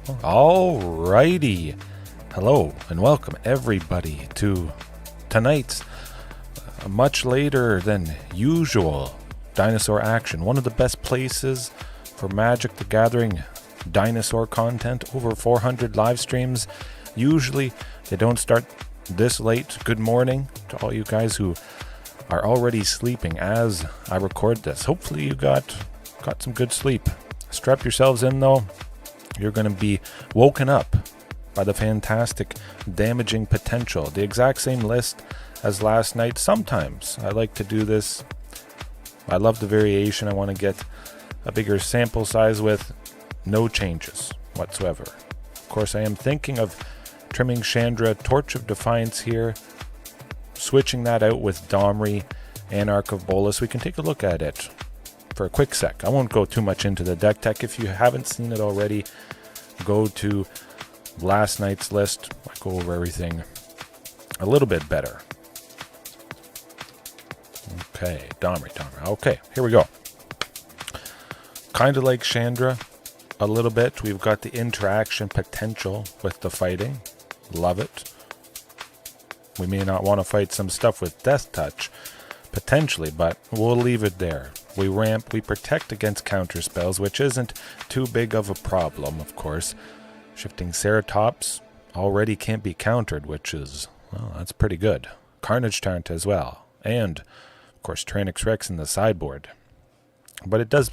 Alrighty, hello and welcome everybody to tonight's much later than usual dinosaur action. One of the best places for Magic the Gathering Dinosaur content, over 400 live streams. Usually they don't start this late. Good morning to all you guys who are already sleeping as I record this. Hopefully you got some good sleep. Strap yourselves in though. You're going to be woken up by the fantastic damaging potential. The exact same list as last night. Sometimes I like to do this. I love the variation. I want to get a bigger sample size with no changes whatsoever. Of course, I am thinking of trimming Chandra, Torch of Defiance here, switching that out with Domri, Anarch of Bolas. We can take a look at it for a quick sec. I won't go too much into the deck tech. If you haven't seen it already, go to last night's list. I go over everything a little bit better. Okay, Domri. Okay, here we go. Kind of like Chandra a little bit. We've got the interaction potential with the fighting. Love it. We may not want to fight some stuff with Death Touch, potentially, but we'll leave it there. We ramp, we protect against counter spells, which isn't too big of a problem, of course. Shifting Ceratops already can't be countered, which is, well, that's pretty good. Carnage Tyrant as well. And, of course, Tyrannosaurus Rex in the sideboard. But it does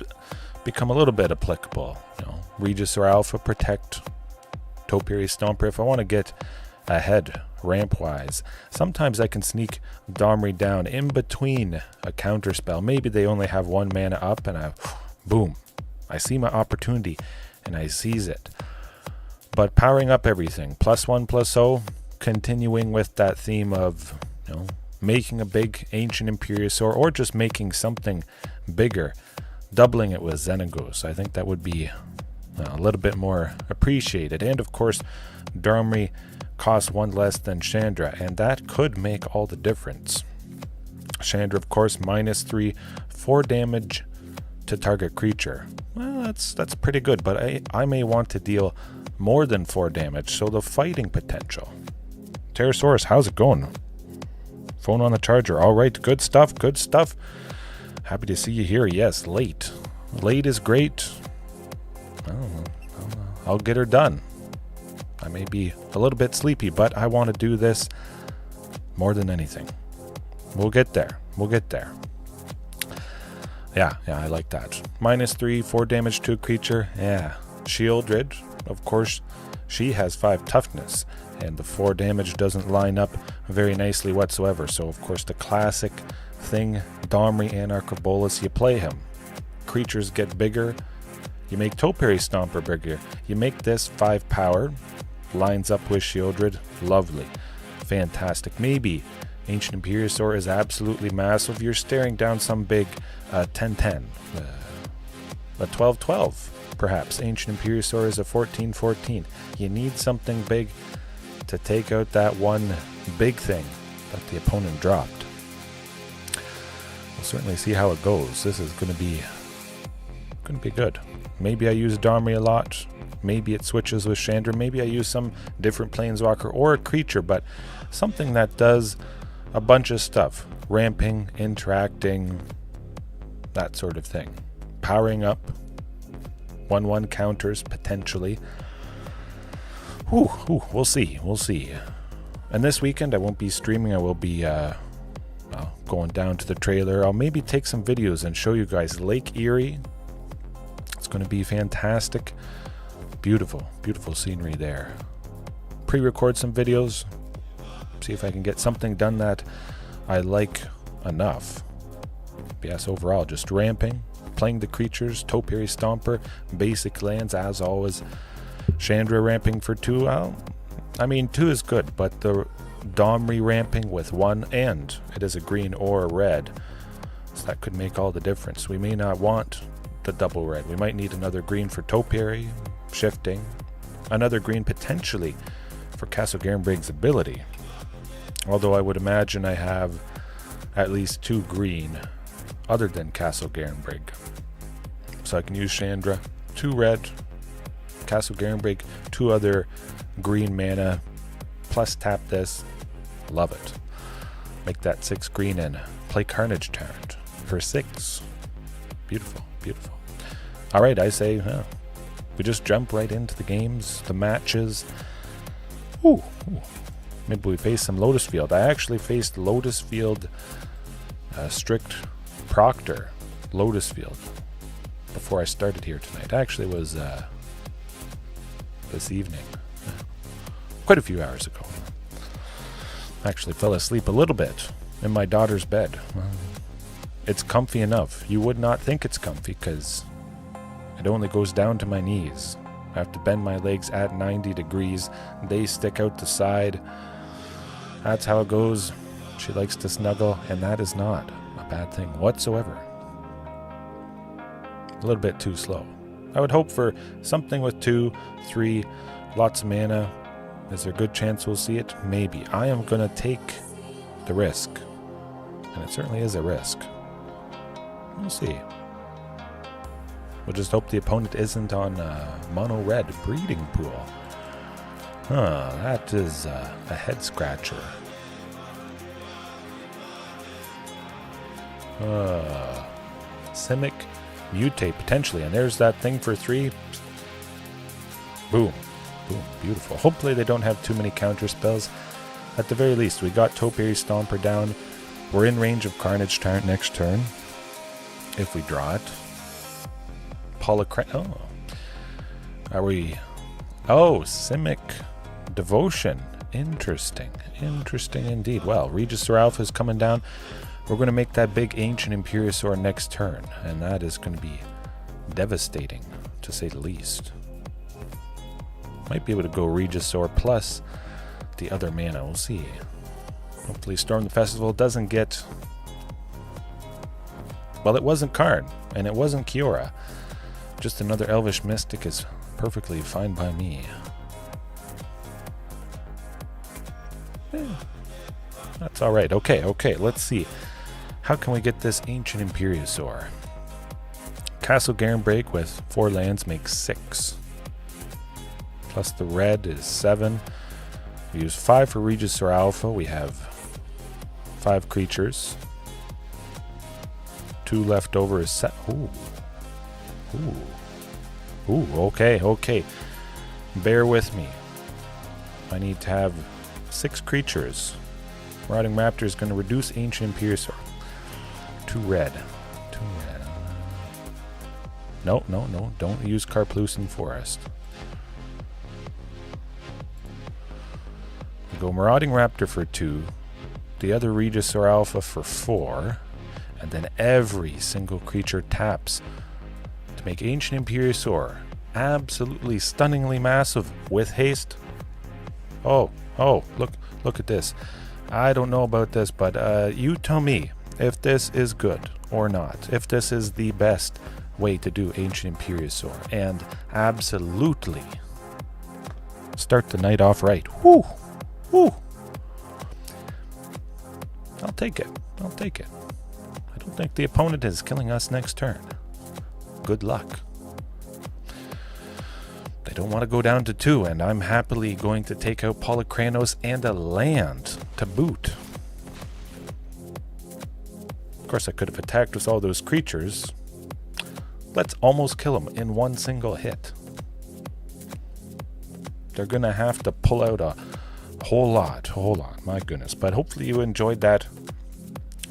become a little bit applicable. You know, Regisaur Alpha, protect Topiary Stomper if I want to get ahead ramp-wise. Sometimes I can sneak Domri down in between a counter spell. Maybe they only have one mana up and boom. I see my opportunity and I seize it. But powering up everything, +1/+0, continuing with that theme of, you know, making a big Ancient Imperiosaur or just making something bigger, doubling it with Xenagos. I think that would be a little bit more appreciated. And of course, Domri costs one less than Chandra, and that could make all the difference. Chandra, of course, -3, 4 damage to target creature. Well, that's pretty good, but I may want to deal more than 4 damage, so the fighting potential. Pterosaurus, how's it going? Phone on the charger. All right, good stuff, good stuff. Happy to see you here. Yes, late. Late is great. I'll get her done. I may be a little bit sleepy, but I want to do this more than anything. We'll get there. We'll get there. Yeah, I like that. -3, 4 damage to a creature. Yeah. Shieldred, of course, she has 5 toughness, and the 4 damage doesn't line up very nicely whatsoever. So, of course, the classic thing, Domri, Anarch of Bolas, you play him. Creatures get bigger. You make Topiary Stomper bigger. You make this 5 power. Lines up with Shieldred. Lovely. Fantastic. Maybe Ancient Imperiosaur is absolutely massive. You're staring down some big 10-10. A 12-12, perhaps. Ancient Imperiosaur is a 14-14. You need something big to take out that one big thing that the opponent dropped. We'll certainly see how it goes. This is going to be good. Maybe I use Domri a lot. Maybe it switches with Chandra. Maybe I use some different planeswalker or a creature, but something that does a bunch of stuff. Ramping, interacting, that sort of thing. Powering up. 1/1 counters, potentially. We'll see. We'll see. And this weekend I won't be streaming. I will be going down to the trailer. I'll maybe take some videos and show you guys Lake Erie. It's going to be fantastic. Beautiful, beautiful scenery there. Pre-record some videos. See if I can get something done that I like enough. But yes, overall, just ramping, playing the creatures, Topiary Stomper, basic lands as always. Chandra ramping for 2. I mean, 2 is good, but the Domri ramping with 1, and it is a green or a red. So that could make all the difference. We may not want the double red. We might need another green for Topiary, shifting, another green potentially for Castle Garenbrig's ability. Although I would imagine I have at least 2 green other than Castle Garenbrig. So I can use Chandra, 2 red, Castle Garenbreak, 2 other green mana, plus tap this. Love it. Make that 6 green and play Carnage Tyrant for 6. Beautiful, beautiful. Alright, I say, we just jump right into the games, the matches. Ooh. Maybe we face some Lotus Field. I actually faced Lotus Field, Strict Proctor, Lotus Field, before I started here tonight. Actually, it was this evening, quite a few hours ago. Actually fell asleep a little bit in my daughter's bed. It's comfy enough. You would not think it's comfy because it only goes down to my knees. I have to bend my legs at 90 degrees. They stick out the side. That's how it goes. She likes to snuggle, and that is not a bad thing whatsoever. A little bit too slow. I would hope for something with 2, 3, lots of mana. Is there a good chance we'll see it? Maybe. I am going to take the risk. And it certainly is a risk. We'll see. We'll just hope the opponent isn't on mono red breeding pool. That is a head scratcher. Simic Mutate potentially, and there's that thing for 3. Boom. Boom. Beautiful. Hopefully they don't have too many counter spells. At the very least, we got Topiary Stomper down. We're in range of Carnage Tyrant next turn, if we draw it. Oh. Are we... Oh, Simic Devotion. Interesting. Interesting indeed. Well, Regisaur Alpha is coming down. We're going to make that big Ancient Imperiosaur next turn, and that is going to be devastating, to say the least. Might be able to go Regisaur plus the other mana. We'll see. Hopefully Storm the Festival doesn't get... Well, it wasn't Karn, and it wasn't Kiora. Just another Elvish Mystic is perfectly fine by me. That's alright. Okay, let's see. How can we get this Ancient Imperiosaur? Castle Garenbreak with 4 lands makes 6. Plus the red is 7. We use 5 for Regisaur Alpha. We have 5 creatures. 2 left over is set. Ooh, okay. Bear with me. I need to have 6 creatures. Marauding Raptor is going to reduce Ancient Imperiosaur. 2 red. No. Don't use Karplusan Forest. We go Marauding Raptor for 2. The other Regisaur Alpha for 4. And then every single creature taps to make Ancient Imperiosaur absolutely stunningly massive with haste. Oh, look at this. I don't know about this, but you tell me if this is good or not. If this is the best way to do Ancient Imperiosaur. And absolutely start the night off right. Woo! I'll take it. I don't think the opponent is killing us next turn. Good luck. They don't want to go down to 2, and I'm happily going to take out Polychronos and a land to boot. Of course, I could have attacked with all those creatures. Let's almost kill them in one single hit. They're going to have to pull out a whole lot, my goodness. But hopefully you enjoyed that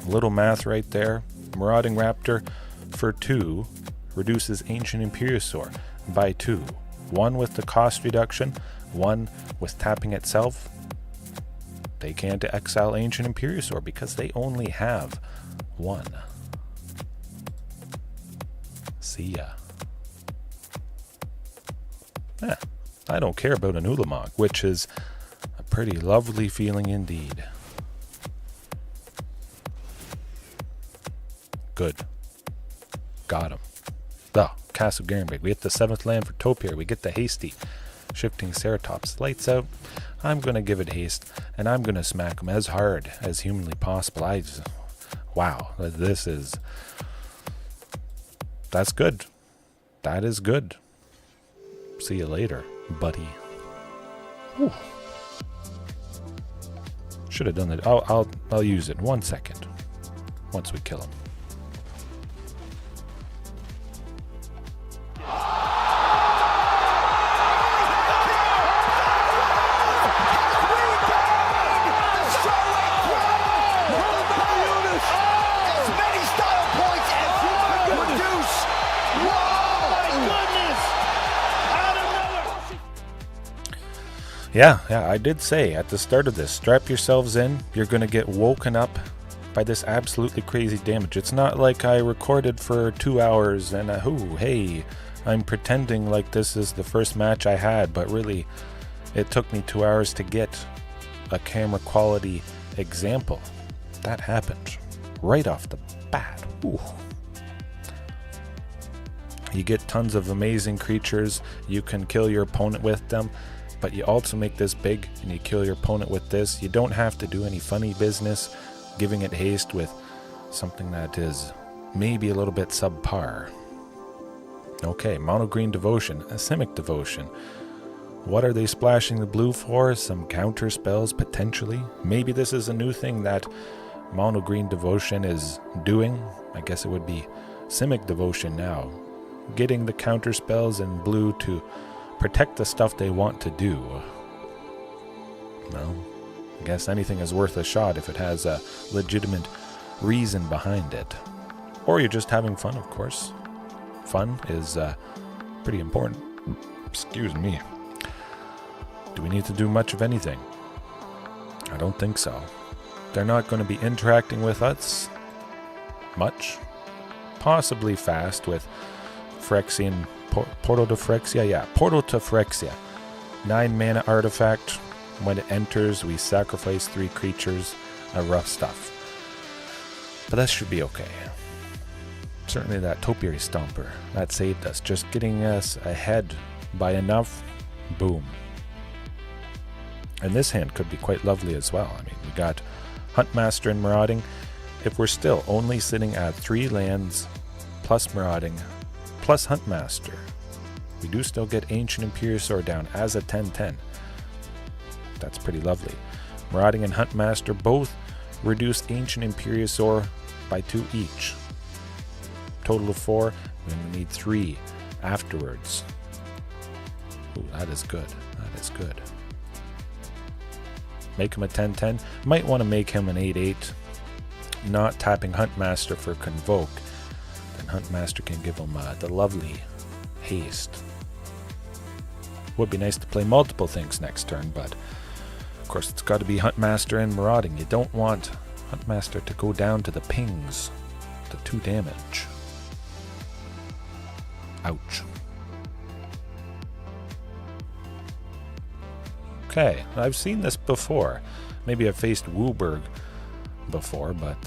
little math right there. Marauding Raptor for 2 reduces Ancient Imperiosaur by 2. 1 with the cost reduction, 1 with tapping itself. They can't exile Ancient Imperiosaur because they only have 1. See ya. I don't care about an Ulamog, which is a pretty lovely feeling indeed. Good. Got him. Castle Garenbreak. We get the 7th land for Topiary. We get the hasty Shifting Ceratops. Lights out. I'm going to give it haste, and I'm going to smack him as hard as humanly possible. Wow. That's good. That is good. See you later, buddy. Whew. Should have done that. I'll use it in 1 second. Once we kill him. Yeah, I did say at the start of this, strap yourselves in. You're going to get woken up by this absolutely crazy damage. It's not like I recorded for 2 hours and hey, I'm pretending like this is the first match I had, but really it took me 2 hours to get a camera quality example. That happened right off the bat. Ooh. You get tons of amazing creatures. You can kill your opponent with them. But you also make this big and you kill your opponent with this. You don't have to do any funny business giving it haste with something that is maybe a little bit subpar. Okay, mono green devotion, a Simic devotion. What are they splashing the blue for? Some counter spells potentially. Maybe this is a new thing that mono green devotion is doing. I guess it would be Simic devotion now. Getting the counter spells in blue to protect the stuff they want to do. Well, I guess anything is worth a shot if it has a legitimate reason behind it. Or you're just having fun, of course. Fun is pretty important. Excuse me. Do we need to do much of anything? I don't think so. They're not going to be interacting with us much. Possibly fast with Phyrexian Portal to Phyrexia? Yeah, Portal to Phyrexia. 9 mana artifact. When it enters, we sacrifice 3 creatures. Rough stuff. But that should be okay. Certainly that Topiary Stomper. That saved us. Just getting us ahead by enough. Boom. And this hand could be quite lovely as well. I mean, we got Huntmaster and Marauding. If we're still only sitting at 3 lands, plus Marauding, plus Huntmaster, we do still get Ancient Imperiosaur down as a 10/10. That's pretty lovely. Marauding and Huntmaster both reduce Ancient Imperiosaur by 2 each. Total of 4, and we need 3 afterwards. Ooh, that is good. That is good. Make him a 10/10. Might want to make him an 8/8. Not tapping Huntmaster for Convoke. Then Huntmaster can give him the lovely haste. Would be nice to play multiple things next turn, but of course it's got to be Huntmaster and Marauding. You don't want Huntmaster to go down to the pings, to 2 damage. Ouch. Okay, I've seen this before. Maybe I've faced Wooburg before, but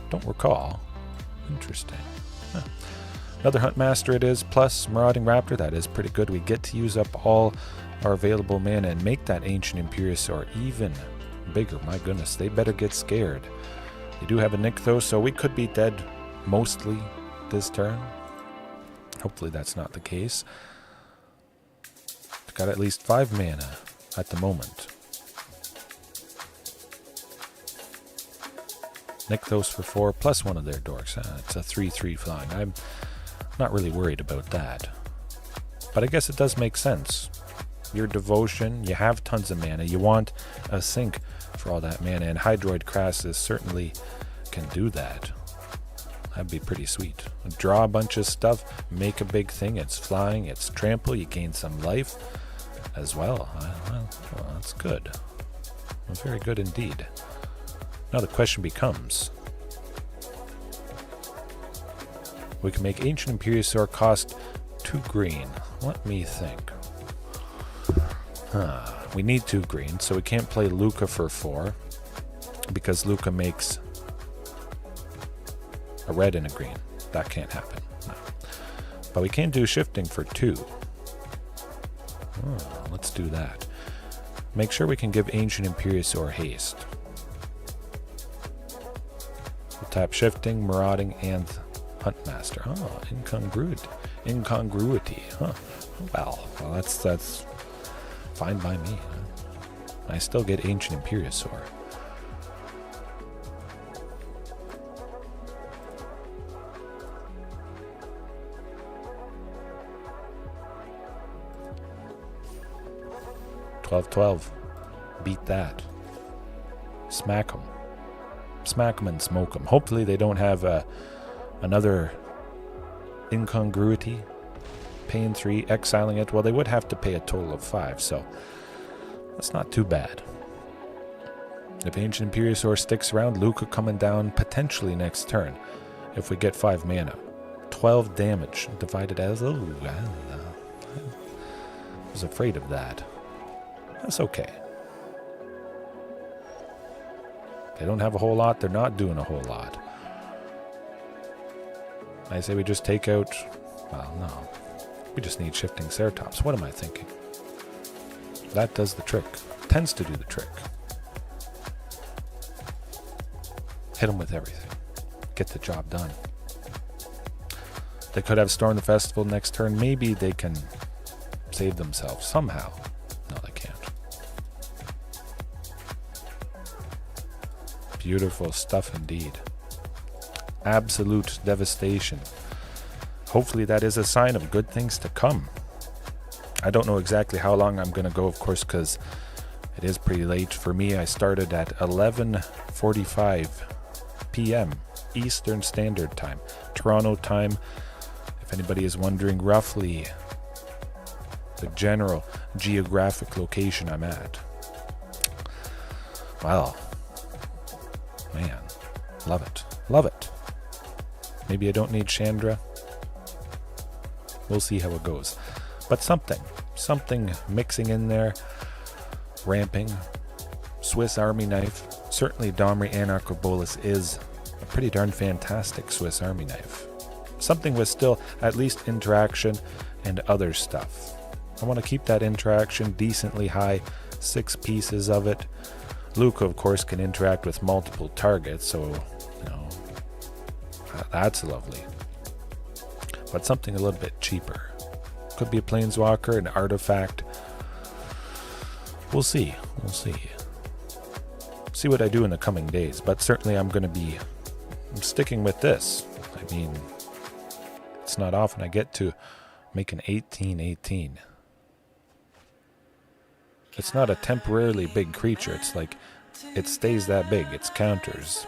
don't recall. Interesting. Huh. Another Huntmaster it is, plus Marauding Raptor. That is pretty good. We get to use up all our available mana and make that Ancient Imperiosaur even bigger. My goodness, they better get scared. They do have a Nykthos, so we could be dead mostly this turn. Hopefully that's not the case. Got at least 5 mana at the moment. Nykthos for 4 plus 1 of their dorks. It's a 3/3 flying. I'm not really worried about that. But I guess it does make sense. Your devotion, you have tons of mana. You want a sink for all that mana, and Hydroid Crassus certainly can do that. That'd be pretty sweet. Draw a bunch of stuff, make a big thing. It's flying, it's trample, you gain some life as well. Well, that's good. Well, very good indeed. Now the question becomes, we can make Ancient Imperiosaur cost 2 green. Let me think. We need 2 green, so we can't play Lukka for 4 because Lukka makes a red and a green. That can't happen. No. But we can do Shifting for 2. Let's do that. Make sure we can give Ancient Imperiosaur haste. We'll tap Shifting, Marauding, and Huntmaster. Incongruity. Incongruity, huh? Well, that's fine by me. I still get Ancient Imperiosaur. $12-12. Beat that. Smack them. Smack them and smoke them. Hopefully they don't have another incongruity. Paying 3, exiling it. Well, they would have to pay a total of 5, so that's not too bad. If Ancient Imperiosaur sticks around, Lukka coming down potentially next turn. If we get 5 mana. 12 damage divided as... Oh, I was afraid of that. That's okay. They don't have a whole lot. They're not doing a whole lot. I say we just take out... Well, no. We just need Shifting Ceratops. What am I thinking? That does the trick. Tends to do the trick. Hit them with everything. Get the job done. They could have Storm the Festival next turn. Maybe they can save themselves somehow. No, they can't. Beautiful stuff indeed. Absolute devastation. Hopefully that is a sign of good things to come. I don't know exactly how long I'm going to go, of course, because it is pretty late. For me, I started at 11:45 p.m. Eastern Standard Time. Toronto time, if anybody is wondering roughly the general geographic location I'm at. Well, man, love it. Love it. Maybe I don't need Chandra. We'll see how it goes. But something mixing in there. Ramping. Swiss Army knife. Certainly Domri Anarchobolus is a pretty darn fantastic Swiss Army knife. Something with still at least interaction and other stuff. I want to keep that interaction decently high. 6 pieces of it. Lukka, of course, can interact with multiple targets, so, you know, that's lovely. But something a little bit cheaper. Could be a Planeswalker, an artifact. We'll see. We'll see. See what I do in the coming days. But certainly I'm going to be sticking with this. I mean, it's not often I get to make an 18/18. It's not a temporarily big creature. It's like it stays that big. It's counters.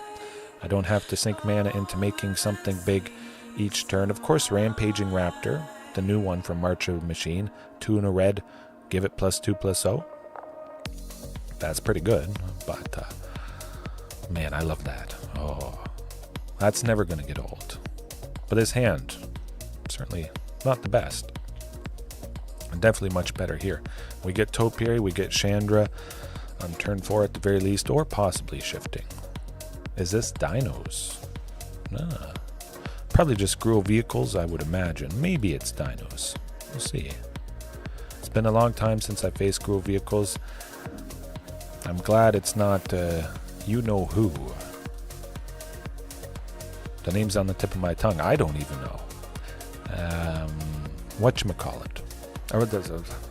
I don't have to sink mana into making something big each turn. Of course, Rampaging Raptor, the new one from March of Machine. 2 in a red. Give it +2/+0. That's pretty good. But, man, I love that. Oh, that's never going to get old. But his hand, certainly not the best. And definitely much better here. We get Topiary, we get Chandra on turn 4 at the very least, or possibly Shifting. Is this Dinos? Nah. Probably just Gruul vehicles, I would imagine. Maybe it's Dinos. We'll see. It's been a long time since I faced Gruul vehicles. I'm glad it's not you-know-who. The name's on the tip of my tongue. I don't even know. Whatchamacallit.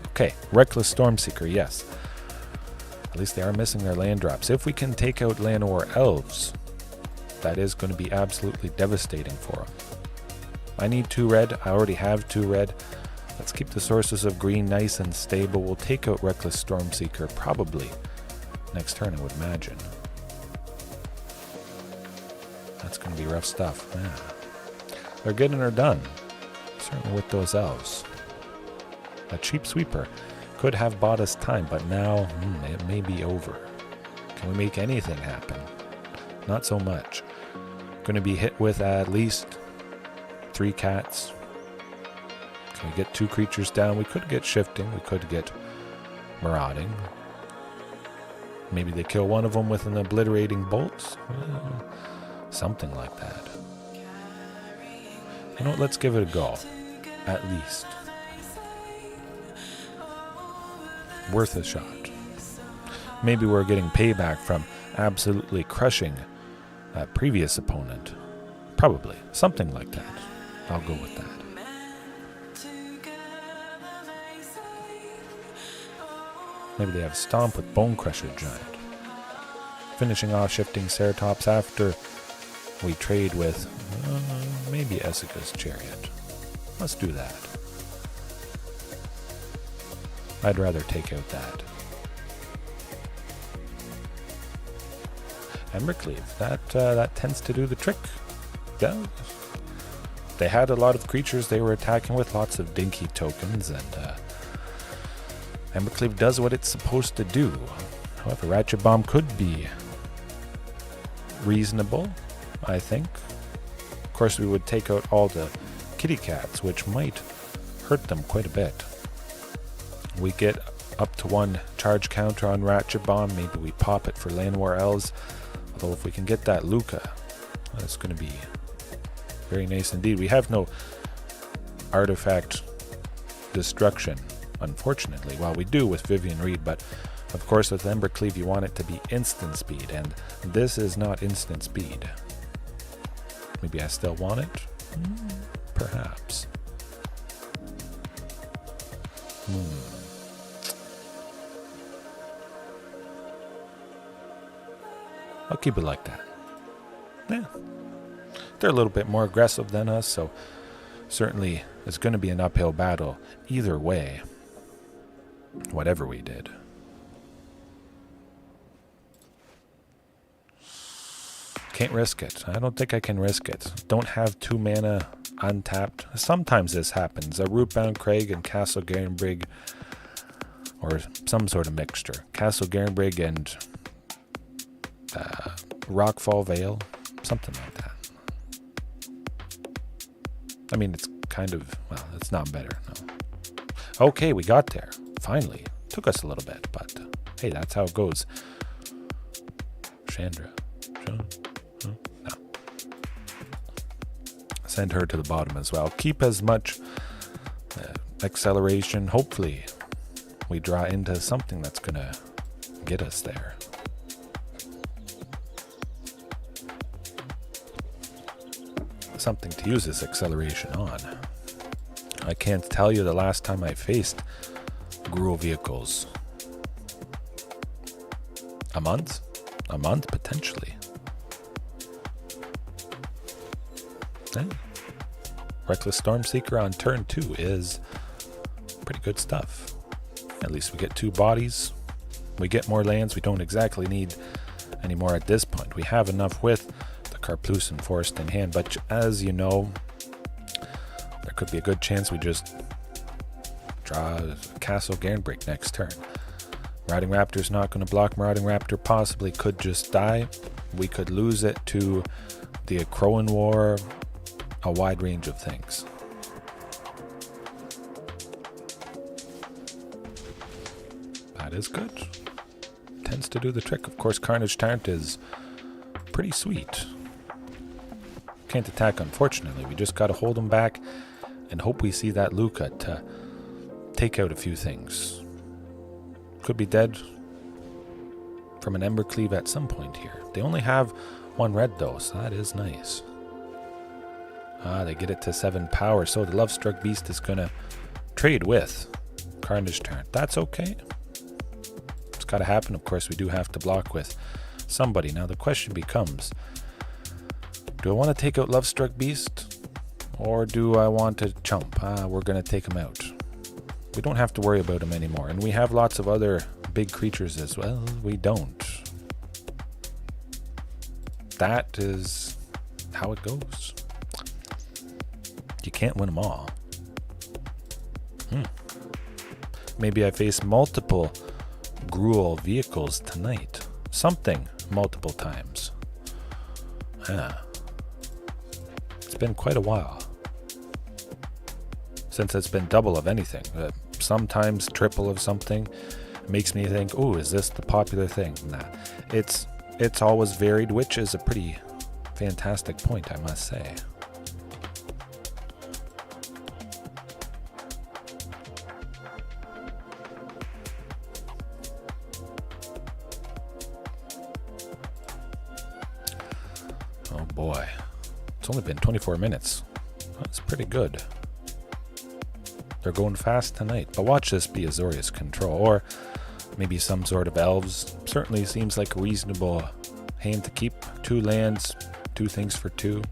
Okay, Reckless Stormseeker, yes. At least they are missing their land drops. If we can take out Llanowar Elves, that is going to be absolutely devastating for them. I need 2 red. I already have 2 red. Let's keep the sources of green nice and stable. We'll take out Reckless Stormseeker probably next turn, I would imagine. That's going to be rough stuff. Yeah. They're getting her done. Certainly with those elves. A cheap sweeper could have bought us time, but now it may be over. Can we make anything happen? Not so much. Going to be hit with at least 3 cats. Can we get 2 creatures down? We could get Shifting. We could get Marauding. Maybe they kill one of them with an Obliterating Bolt. Something like that. You know what? Let's give it a go. At least. Worth a shot. Maybe we're getting payback from absolutely crushing that previous opponent. Probably. Something like that. I'll go with that. Maybe they have Stomp with Bone Crusher Giant. Finishing off Shifting Ceratops after we trade with maybe Essica's Chariot. Let's do that. I'd rather take out that. Embercleave, that tends to do the trick. Yeah. They had a lot of creatures they were attacking with, lots of dinky tokens, and Embercleave does what it's supposed to do. However, Ratchet Bomb could be reasonable, I think. Of course, we would take out all the kitty cats, which might hurt them quite a bit. We get up to 1 charge counter on Ratchet Bomb. Maybe we pop it for Land War Elves. Although if we can get that Lukka, that's going to be very nice indeed. We have no artifact destruction, unfortunately. Well, we do with Vivian Reed, but of course with Embercleave you want it to be instant speed, and this is not instant speed. Maybe I still want it? Perhaps. I'll keep it like that. Yeah. They're a little bit more aggressive than us, so certainly it's going to be an uphill battle either way, whatever we did. Can't risk it. I don't think I can risk it. Don't have 2 mana untapped. Sometimes this happens. A Rootbound Crag and Castle Garenbrig, or some sort of mixture. Castle Garenbrig and Rockfall Vale, something like that. I mean, it's kind of, well, it's not better, no. Okay, we got there. Finally. Took us a little bit, but hey, that's how it goes. Chandra. No. Send her to the bottom as well. Keep as much acceleration. Hopefully, we draw into something that's going to get us there. Something to use this acceleration on. I can't tell you the last time I faced Gruul vehicles. A month? A month, potentially. Hey. Reckless Stormseeker on turn 2 is pretty good stuff. At least we get 2 bodies. We get more lands. We don't exactly need any more at this point. We have enough with the Karplusan Forest in hand, but as you know, there could be a good chance we just draw Castle Garenbrig next turn. Marauding Raptor's not going to block. Marauding Raptor possibly could just die. We could lose it to the Crowan War, a wide range of things. That is good. Tends to do the trick. Of course, Carnage Tyrant is pretty sweet. Can't attack, unfortunately. We just got to hold him back and hope we see that Lukka to take out a few things. Could be dead from an Embercleave at some point here. They only have 1 red though, so that is nice. They get it to 7 power, so the Lovestruck Beast is going to trade with Carnage Tyrant. That's okay. It's got to happen. Of course, we do have to block with somebody. Now the question becomes, do I want to take out Lovestruck Beast, or do I want to chump? We're going to take him out. We don't have to worry about him anymore, and we have lots of other big creatures as well. We don't. That is how it goes. You can't win them all. Maybe I face multiple Gruul vehicles tonight. Something multiple times. It's been quite a while since it's been double of anything. Sometimes triple of something. It makes me think, oh, is this the popular thing? Nah. It's always varied, which is a pretty fantastic point, I must say. Oh boy, it's only been 24 minutes. That's pretty good. They're going fast tonight, but watch this be Azorius Control, or Maybe some sort of elves. Certainly seems like a reasonable hand to keep. 2 lands, 2 things for 2.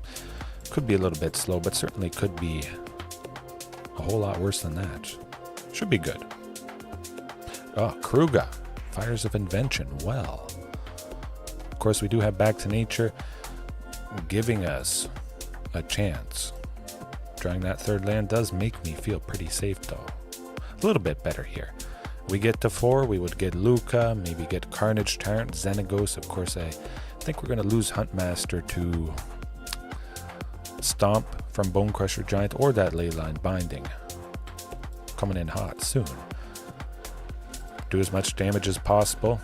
Could be a little bit slow, but certainly could be a whole lot worse than that. Should be good. Oh, Kruga. Fires of Invention. Well, of course we do have Back to Nature giving us a chance. Drawing that 3rd land does make me feel pretty safe though. A little bit better here. We get to 4, we would get Lukka, maybe get Carnage Tyrant, Xenagos. Of course, I think we're going to lose Huntmaster to Stomp from Bone Crusher Giant or that Leyline Binding. Coming in hot soon. Do as much damage as possible.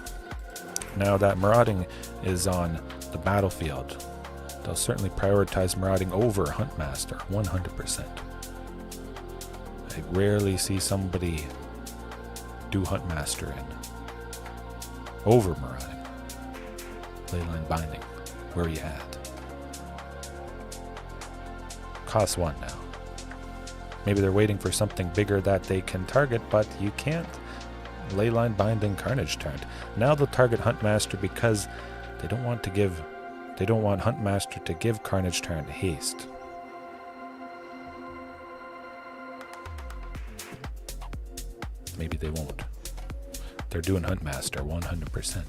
Now that Marauding is on the battlefield, they'll certainly prioritize Marauding over Huntmaster, 100%. I rarely see somebody do Huntmaster in over Marauding. Leyline Binding, where you at? Costs 1 now. Maybe they're waiting for something bigger that they can target, but you can't. Leyline Binding Carnage Tyrant. Now they'll target Huntmaster because they don't want Huntmaster to give Carnage Tyrant haste. Maybe they won't. They're doing Huntmaster 100%.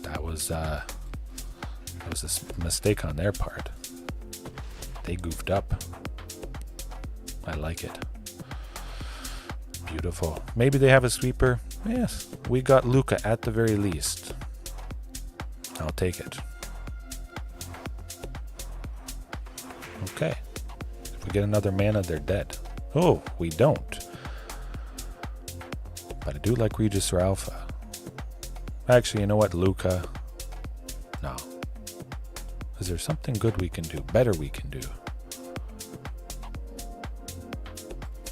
That was a mistake on their part. They goofed up. I like it. Beautiful. Maybe they have a sweeper. Yes, we got Lukka at the very least. I'll take it. Okay. If we get another mana, they're dead. Oh, we don't. But I do like Regisaur Alpha. Actually, you know what, Lukka? No. Is there something good we can do? Better we can do?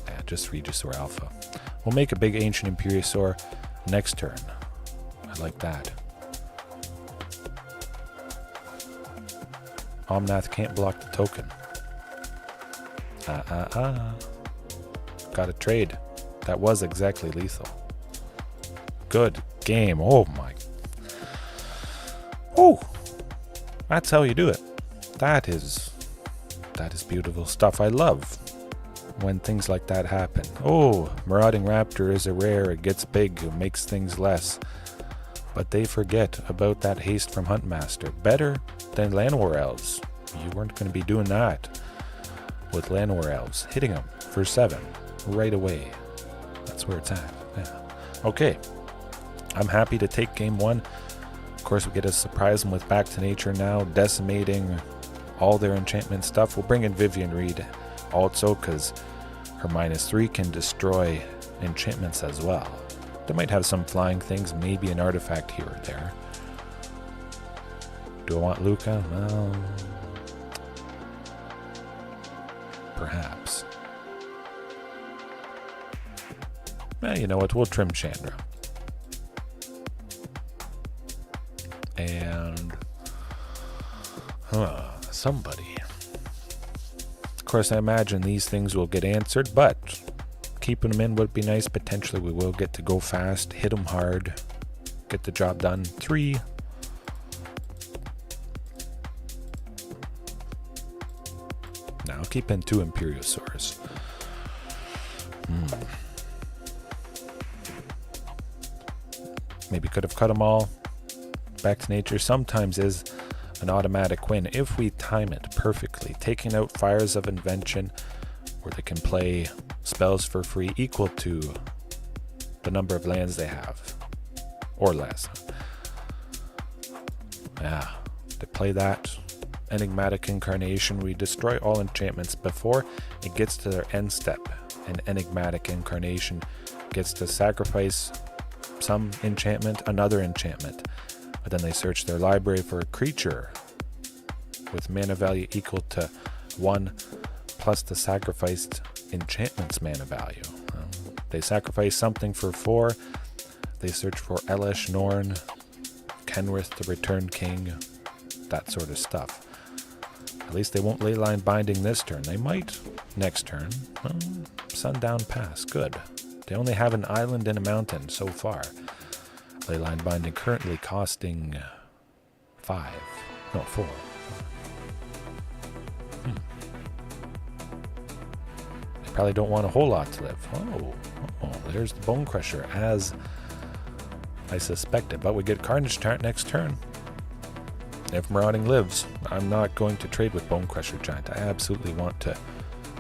Yeah, just Regisaur Alpha. We'll make a big Ancient Imperiosaur next turn. I like that. Omnath can't block the token. Got a trade. That was exactly lethal. Good game. Oh my. Oh, that's how you do it. That is beautiful stuff. I love when things like that happen. Oh, Marauding Raptor is a rare. It gets big. It makes things less. But they forget about that haste from Huntmaster. Better than Llanowar Elves. You weren't going to be doing that with Llanowar Elves. Hitting them for 7 right away. That's where it's at. Yeah. Okay. I'm happy to take game 1. Of course, we get to surprise them with Back to Nature now, decimating all their enchantment stuff. We'll bring in Vivian Reed also, because her -3 can destroy enchantments as well. They might have some flying things, maybe an artifact here or there. Do I want Lukka? Well, perhaps. Well, you know what? We'll trim Chandra. And somebody. Of course, I imagine these things will get answered, but keeping them in would be nice. Potentially, we will get to go fast, hit them hard, get the job done. 3. Now, keep in 2 Imperiosaurs. Maybe could have cut them all. Back to Nature sometimes is an automatic win if we time it perfectly. Taking out Fires of Invention, where they can play spells for free equal to the number of lands they have, or less. Yeah, they play that. Enigmatic Incarnation, we destroy all enchantments before it gets to their end step. And Enigmatic Incarnation gets to sacrifice some enchantment, another enchantment. But then they search their library for a creature with mana value equal to 1 plus the sacrificed enchantment's mana value. They sacrifice something for 4. They search for Elesh Norn, Kenrith the Returned King, that sort of stuff. At least they won't Leyline Binding this turn. They might next turn. Sundown Pass. Good. They only have an island and a mountain so far. Leyline Binding currently costing 4. They probably don't want a whole lot to live. Oh, there's the Bone Crusher, as I suspected. But we get Carnage Tyrant next turn. If Marauding lives, I'm not going to trade with Bone Crusher Giant. I absolutely want to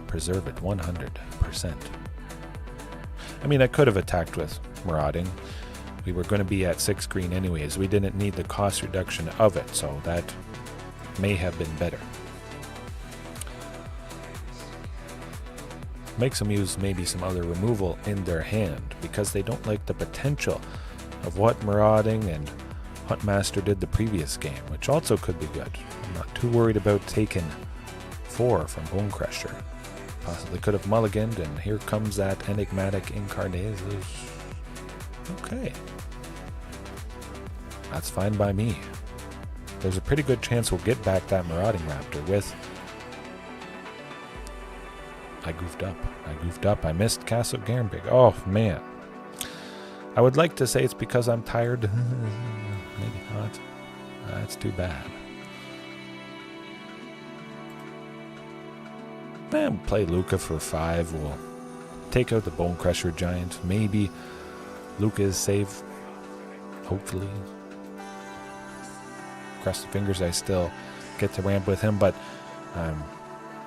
preserve it 100%. I mean, I could have attacked with Marauding. We were going to be at 6 green anyways. We didn't need the cost reduction of it, so that may have been better. Makes them use maybe some other removal in their hand because they don't like the potential of what Marauding and Huntmaster did the previous game, which also could be good. I'm not too worried about taking 4 from Bone Crusher. Possibly could have mulliganed, and here comes that Enigmatic Incarnation. Okay. That's fine by me. There's a pretty good chance we'll get back that Marauding Raptor with... I goofed up. I missed Castle Garenbig. Oh, man. I would like to say it's because I'm tired. Maybe not. That's too bad. We'll play Lukka for 5. We'll take out the Bone Crusher Giant. Maybe Lukka is safe. Hopefully. Cross the fingers I still get to ramp with him, but I'm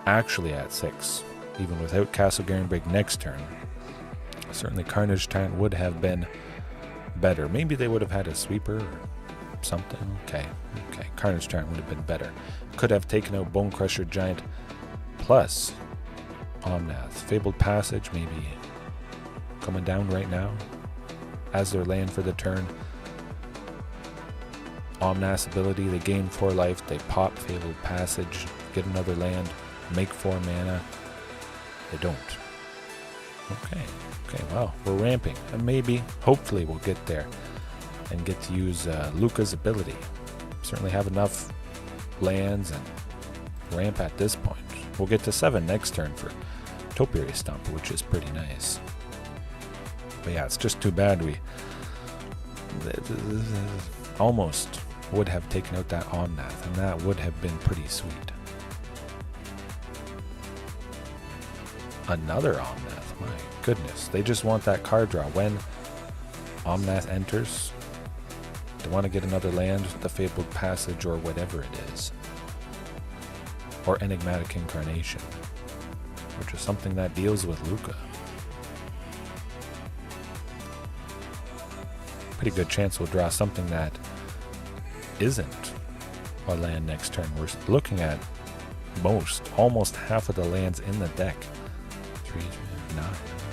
actually at 6. Even without Castle Garenbig next turn. Certainly Carnage Tyrant would have been better. Maybe they would have had a sweeper or something. Okay. Carnage Tyrant would have been better. Could have taken out Bone Crusher Giant plus Omnath. Fabled Passage maybe coming down right now as their land for the turn. Omnath's ability, they gain 4 life, they pop Fabled Passage, get another land, make 4 mana. They don't. Okay, well, we're ramping. And maybe, hopefully, we'll get there and get to use Lukka's ability. Certainly have enough lands and ramp at this point. We'll get to 7 next turn for Topiary Stomper, which is pretty nice. But yeah, it's just too bad we almost would have taken out that Omnath, and that would have been pretty sweet. Another Omnath, my goodness. They just want that card draw. When Omnath enters, they want to get another land, the Fabled Passage, or whatever it is. Or Enigmatic Incarnation, which is something that deals with Lukka. Pretty good chance we'll draw something that isn't a land next turn. We're looking at almost half of the lands in the deck. 3, 9.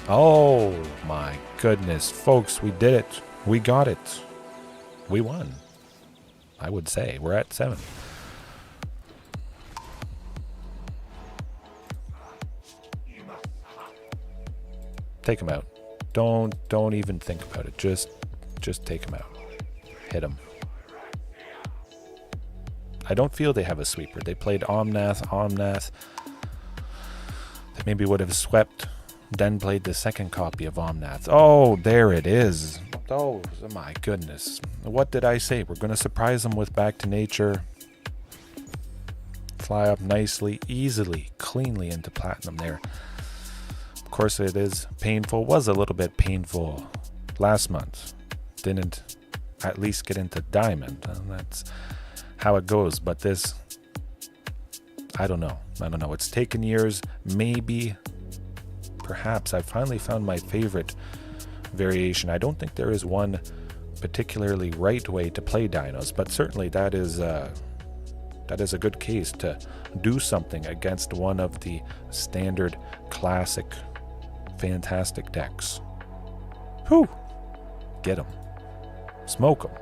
Oh my goodness, folks, we did it. We got it. We won. I would say we're at 7. Take him out. Don't even think about it. Just take him out. Hit him. I don't feel they have a sweeper. They played Omnath. They maybe would have swept, then played the second copy of Omnath. Oh, there it is. Oh, my goodness. What did I say? We're going to surprise them with Back to Nature. Fly up nicely, easily, cleanly into Platinum there. Of course, it is painful. Was a little bit painful last month. Didn't at least get into Diamond. That's how it goes. But this, I don't know. It's taken years. Maybe, perhaps, I finally found my favorite variation. I don't think there is one particularly right way to play dinos, but certainly that is a good case to do something against one of the standard, classic, fantastic decks. Whew! Get them. Smoke them.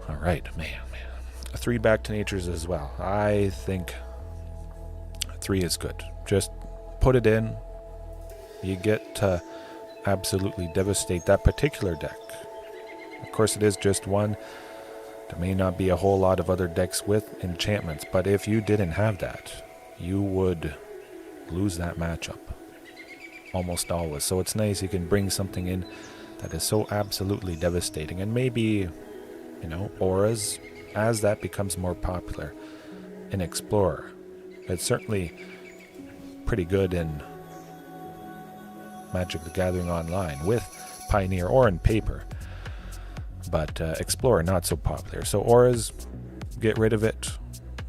All right, man. 3 Back to Natures as well. I think 3 is good. Just put it in. You get to absolutely devastate that particular deck. Of course, it is just one. There may not be a whole lot of other decks with enchantments, but if you didn't have that, you would lose that matchup almost always. So it's nice you can bring something in that is so absolutely devastating. And maybe, you know, auras, as that becomes more popular in Explorer. It's certainly pretty good in Magic the Gathering Online with Pioneer or in paper. But Explorer, not so popular. So auras, get rid of it.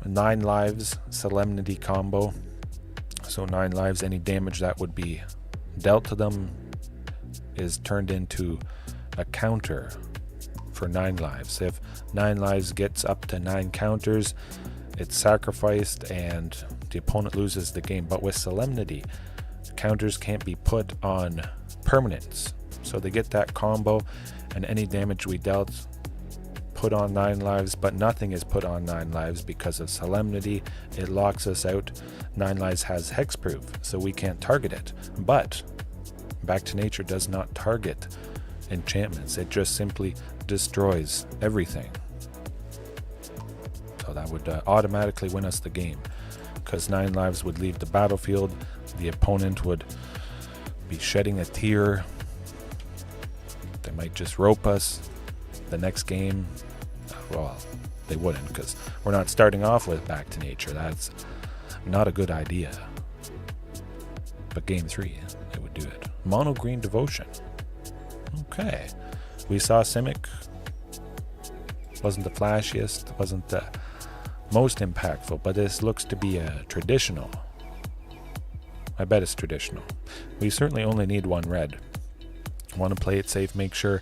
9 lives, Solemnity combo. So 9 lives, any damage that would be dealt to them is turned into a counter for 9 lives. If 9 lives gets up to 9 counters, it's sacrificed and the opponent loses the game. But with Solemnity, counters can't be put on permanents. So they get that combo, and any damage we dealt put on 9 lives, but nothing is put on 9 lives because of Solemnity. It locks us out. 9 lives has hexproof, so we can't target it. But Back to Nature does not target enchantments. It just simply destroys everything. So that would automatically win us the game, because 9 lives would leave the battlefield. The opponent would be shedding a tear. They might just rope us the next game. Well, they wouldn't, because we're not starting off with Back to Nature. That's not a good idea. But game 3, they would do it. Mono Green Devotion. Okay. We saw Simic. Wasn't the flashiest, wasn't the most impactful, but this looks to be a traditional. I bet it's traditional. We certainly only need 1 red. Want to play it safe, make sure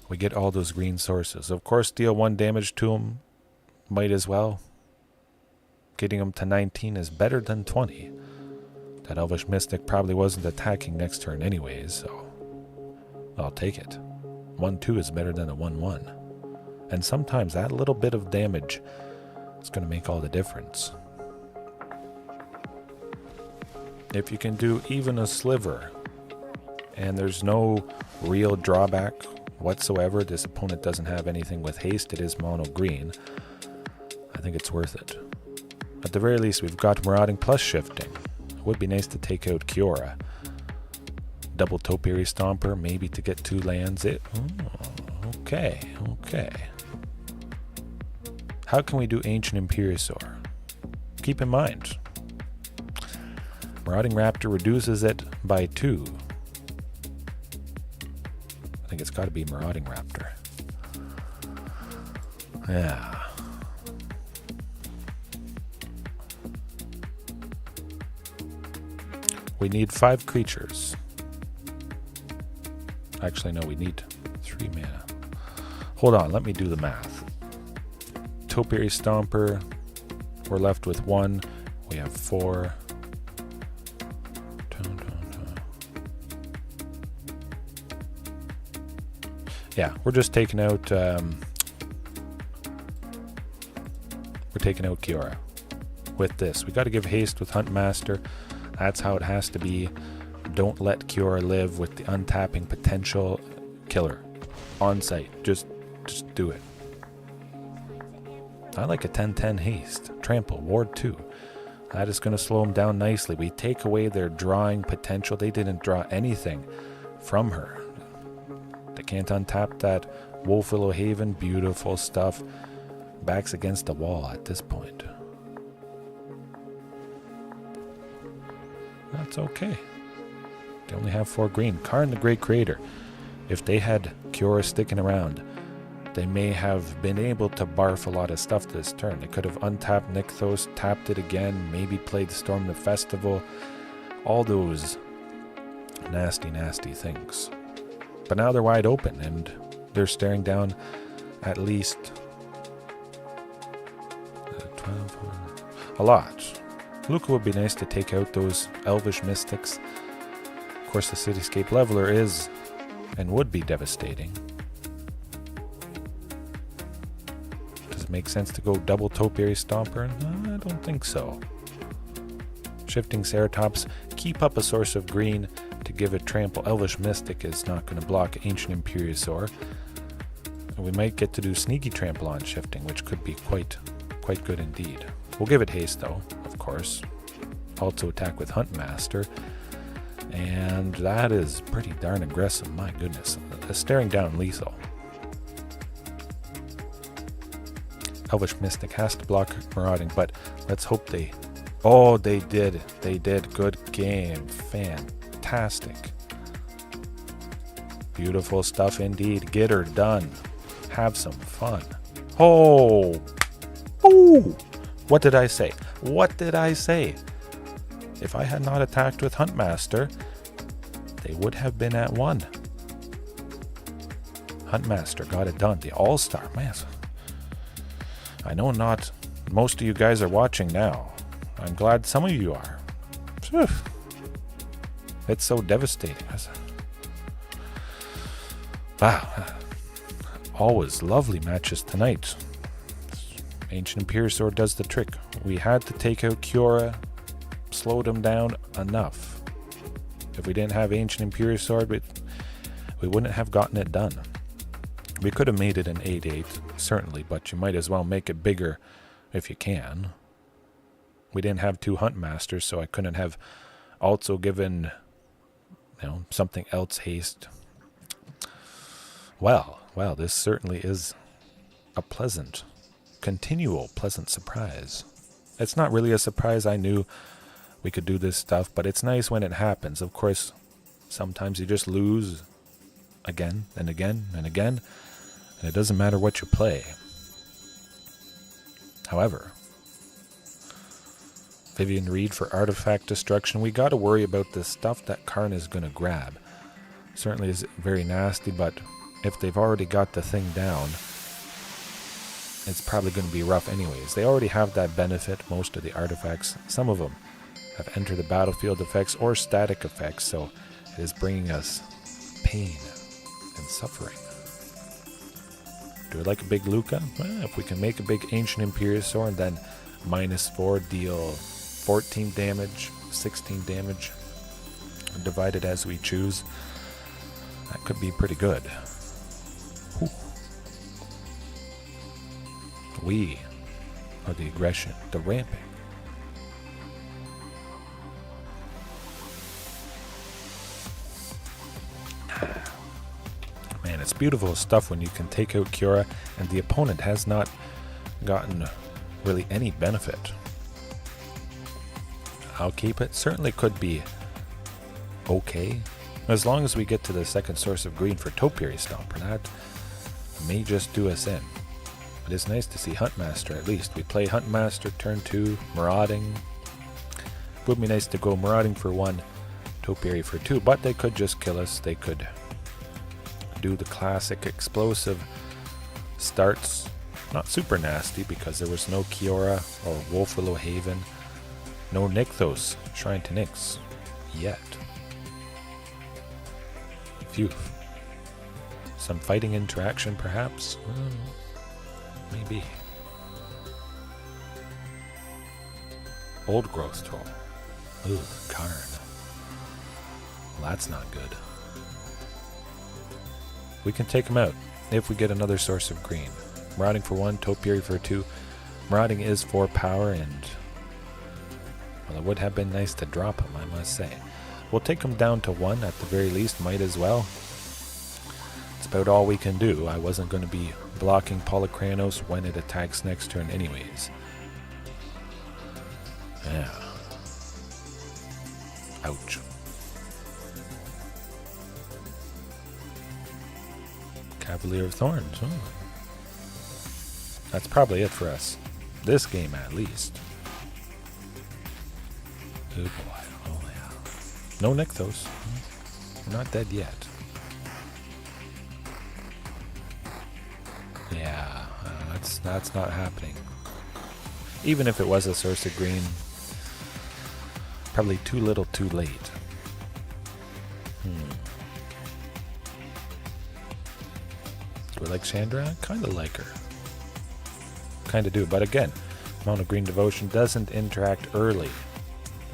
we get all those green sources. Of course, deal 1 damage to them, might as well. Getting them to 19 is better than 20. That Elvish Mystic probably wasn't attacking next turn anyways, so I'll take it. 1-2 is better than a 1-1. And sometimes that little bit of damage is going to make all the difference. If you can do even a sliver, and there's no real drawback whatsoever, this opponent doesn't have anything with haste, it is mono green, I think it's worth it. At the very least, we've got Marauding plus Shifting. It would be nice to take out Kiora. Double Topiary Stomper, maybe to get 2 lands. Okay. How can we do Ancient Imperiosaur? Keep in mind, Marauding Raptor reduces it by 2. I think it's got to be Marauding Raptor. Yeah. We need 5 creatures. Actually, no, we need 3 mana. Hold on, let me do the math. Topiary Stomper, we're left with 1. We have 4. Yeah, we're just taking out Kiora with this. We got to give haste with Huntmaster. That's how it has to be. Don't let Kiora live with the untapping potential. Killer on site. Just do it. I like a 10-10 haste. Trample, Ward 2. That is going to slow them down nicely. We take away their drawing potential. They didn't draw anything from her. They can't untap that Wolf Willow Haven. Beautiful stuff. Backs against the wall at this point. That's okay. They only have 4 green. Karn the Great Creator. If they had Kiora sticking around, they may have been able to barf a lot of stuff this turn. They could have untapped Nykthos, tapped it again, maybe played Storm the Festival. All those nasty, nasty things. But now they're wide open, and they're staring down at least 12, a lot. Lukka would be nice to take out those Elvish Mystics. Of course, the Cityscape Leveler is and would be devastating. Does it make sense to go double Topiary Stomper? No, I don't think so. Shifting Ceratops, keep up a source of green to give it trample. Elvish Mystic is not going to block Ancient Imperiosaur. And we might get to do Sneaky Trample on Shifting, which could be quite good indeed. We'll give it haste though, of course. Also attack with Huntmaster. And that is pretty darn aggressive, my goodness. Staring down lethal. Elvish Mystic has to block Marauding, but let's hope they... Oh, they did. They did. Good game. Fantastic. Beautiful stuff indeed. Get her done. Have some fun. Oh! Ooh! What did I say? What did I say? If I had not attacked with Huntmaster, they would have been at 1. Huntmaster got it done. The All-Star. Man, I know not most of you guys are watching now. I'm glad some of you are. Phew. It's so devastating. Wow. Always lovely matches tonight. Ancient Imperiosaur does the trick. We had to take out Kiora, slowed him down enough. If we didn't have Ancient Imperiosaur, we wouldn't have gotten it done. We could have made it an 8-8, certainly, but you might as well make it bigger if you can. We didn't have 2 Huntmasters, so I couldn't have also given, something else haste. Well, this certainly is a continual pleasant surprise. It's not really a surprise. I knew we could do this stuff, but it's nice when it happens. Of course, sometimes you just lose again and again and again, and it doesn't matter what you play. However, Vivian Reed for Artifact Destruction. We got to worry about the stuff that Karn is going to grab. Certainly is very nasty, but if they've already got the thing down, it's probably going to be rough anyways. They already have that benefit, most of the artifacts. Some of them have entered the battlefield effects or static effects, so it is bringing us pain and suffering. Do we like a big Lukka? Well, if we can make a big Ancient Imperiosaur and then -4 deal 14 damage, 16 damage, divided as we choose, that could be pretty good. Whew. We are the aggression, the ramping. Man, it's beautiful stuff when you can take out Kiora and the opponent has not gotten really any benefit. I'll keep it. Certainly could be okay. As long as we get to the second source of green for Topiary Stomper, that may just do us in. But it's nice to see Huntmaster at least. We play Huntmaster turn 2, Marauding. Would be nice to go Marauding for 1, Topiary for 2, but they could just kill us. They could do the classic explosive starts. Not super nasty because there was no Kiora or Wolfwillow Haven. No Nykthos, Shrine to Nyx, yet. Phew. Some fighting interaction perhaps? Maybe. Old Growth Troll. Ooh, Karn. Well, that's not good. We can take him out if we get another source of green. Marauding for 1, Topiary for 2. Marauding is 4 power, and well, it would have been nice to drop him, I must say. We'll take him down to 1 at the very least, might as well. It's about all we can do. I wasn't going to be blocking Polychronos when it attacks next turn anyways. Yeah. Ouch. Cavalier of Thorns. Oh. That's probably it for us. This game, at least. Oh boy. Oh yeah. No Nykthos. We're not dead yet. Yeah, that's not happening. Even if it was a source of green, probably too little, too late. Do I like Chandra? I kind of like her. Kind of do, but again, Mono Green Devotion doesn't interact early,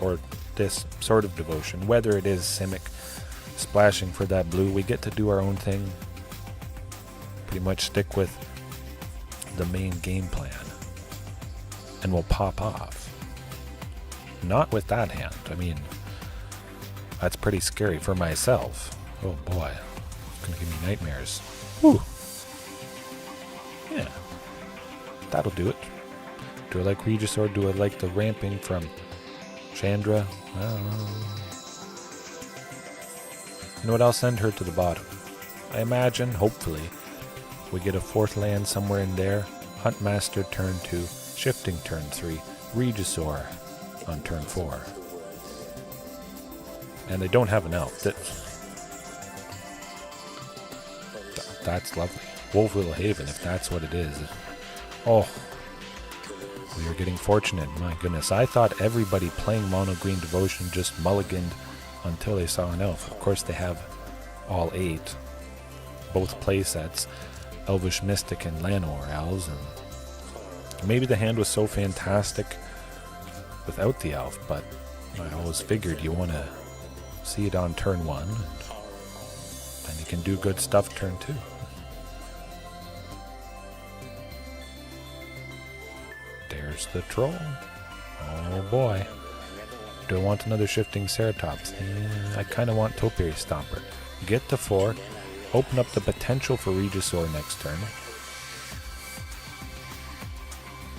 or this sort of devotion. Whether it is Simic splashing for that blue, we get to do our own thing. pretty much stick with the main game plan and we'll pop off. Not with that hand. I mean, that's pretty scary for myself. Oh boy, it's gonna give me nightmares. Whew. Yeah, that'll do it. Do I like Regisaur? Do I like the ramping from Chandra? You know what? I'll send her to the bottom. I imagine, hopefully, we get a 4th land somewhere in there. Huntmaster turn 2, Shifting turn 3, Regisaur on turn 4. And they don't have an elf. That's lovely. Wolfville Haven, if that's what it is. Oh, we are getting fortunate. My goodness, I thought everybody playing Mono Green Devotion just mulliganed until they saw an elf. Of course, they have all 8, both play sets, Elvish Mystic and Llanowar Elves, and maybe the hand was so fantastic without the elf, but I always figured you want to see it on turn 1, and then you can do good stuff turn 2. There's the troll. Oh boy. Do I want another Shifting Ceratops? I kind of want Topiary Stomper. Get to 4. Open up the potential for Regisaur next turn.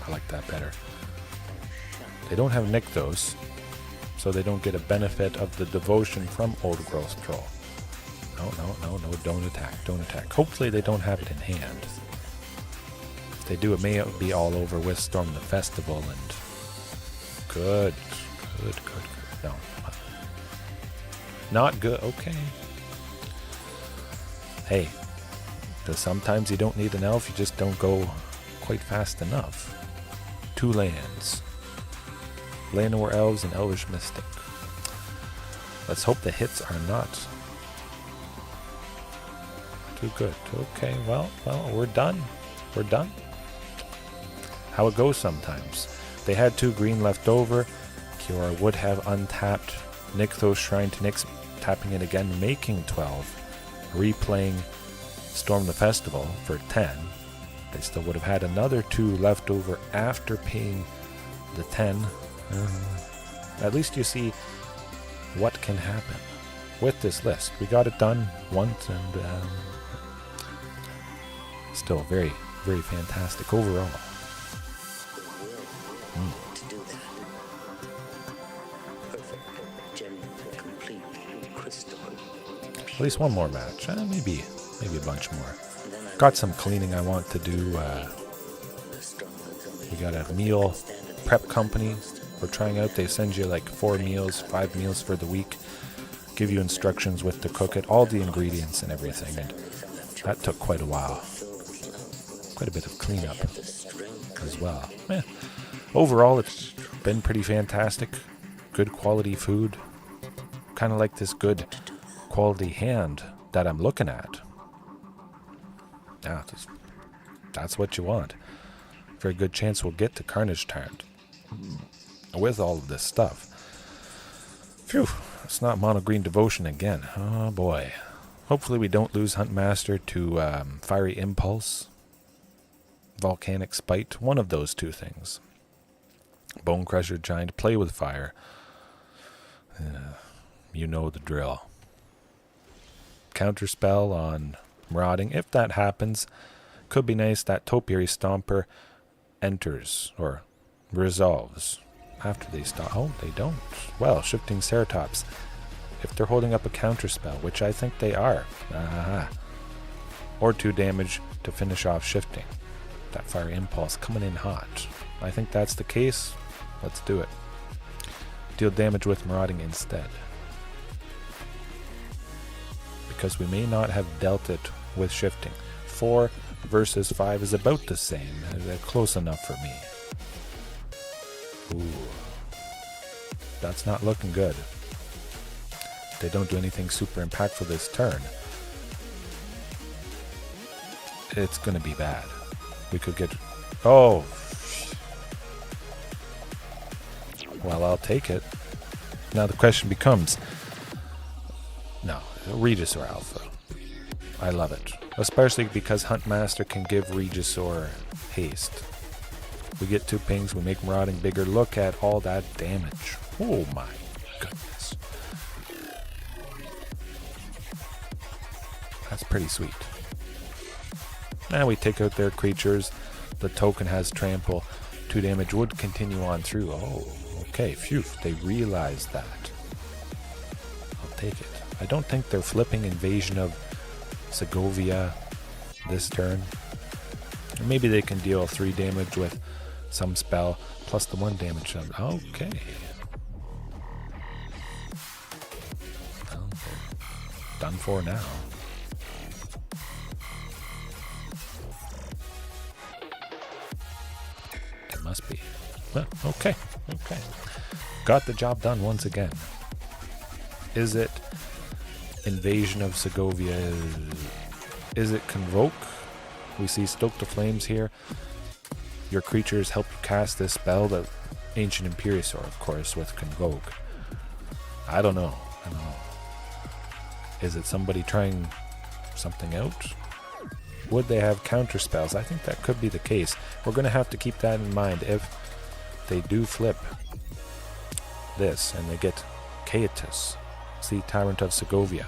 I like that better. They don't have Nykthos, so they don't get a benefit of the devotion from Old Growth Troll. No, don't attack, don't attack. Hopefully they don't have it in hand. If they do, it may be all over with Storm the Festival and... Good. No. Not good. Okay. Hey, sometimes you don't need an elf, you just don't go quite fast enough. 2 lands. Llanowar Elves and Elvish Mystic. Let's hope the hits are not too good. Okay, well, we're done. We're done. How it goes sometimes. They had 2 green left over. Kiora would have untapped Nykthos Shrine to Nyx, tapping it again, making 12. Replaying Storm the Festival for 10. They still would have had another 2 left over after paying the 10. At least you see what can happen with this list. We got it done once, and still very, very fantastic overall. At least one more match. Maybe a bunch more. Got some cleaning I want to do. We got a meal prep company we're trying out. They send you like 4 meals, 5 meals for the week. Give you instructions with to cook it, all the ingredients and everything. And that took quite a while. Quite a bit of cleanup as well. Overall, it's been pretty fantastic. Good quality food. Kind of like this good quality hand that I'm looking at. That's what you want. Very good chance we'll get to Carnage Tyrant with all of this stuff. Phew, it's not Mono Green Devotion again. Oh boy. Hopefully we don't lose Huntmaster to Fiery Impulse, Volcanic Spite, one of those 2 things. Bone Crusher Giant, play with fire. You know the drill. Counterspell on Marauding. If that happens, could be nice that Topiary Stomper enters or resolves after they stop. Oh, they don't. Well, Shifting Ceratops. If they're holding up a counterspell, which I think they are. Or 2 damage to finish off Shifting. That Fire Impulse coming in hot. I think that's the case. Let's do it. Deal damage with Marauding instead. Because we may not have dealt it with Shifting. 4 versus 5 is about the same. They're close enough for me. Ooh. That's not looking good. They don't do anything super impactful this turn. It's going to be bad. We could get... Oh! Well, I'll take it. Now the question becomes... No, Regisaur Alpha. I love it. Especially because Huntmaster can give Regisaur haste. We get 2 pings, we make Marauding bigger. Look at all that damage. Oh my goodness. That's pretty sweet. Now we take out their creatures. The token has trample. 2 damage would continue on through. Oh, okay. Phew. They realized that. I'll take it. I don't think they're flipping Invasion of Segovia this turn. Or maybe they can deal 3 damage with some spell plus the 1 damage. Okay. Well, done for now. It must be. Well, okay. Okay. Got the job done once again. Is it Invasion of Segovia? Is it Convoke? We see Stoke the Flames here. Your creatures help you cast this spell, the Ancient Imperiosaur, of course, with Convoke. I don't know. Is it somebody trying something out? Would they have counter spells? I think that could be the case. We're going to have to keep that in mind. If they do flip this and they get Caetus, Sea Tyrant of Segovia,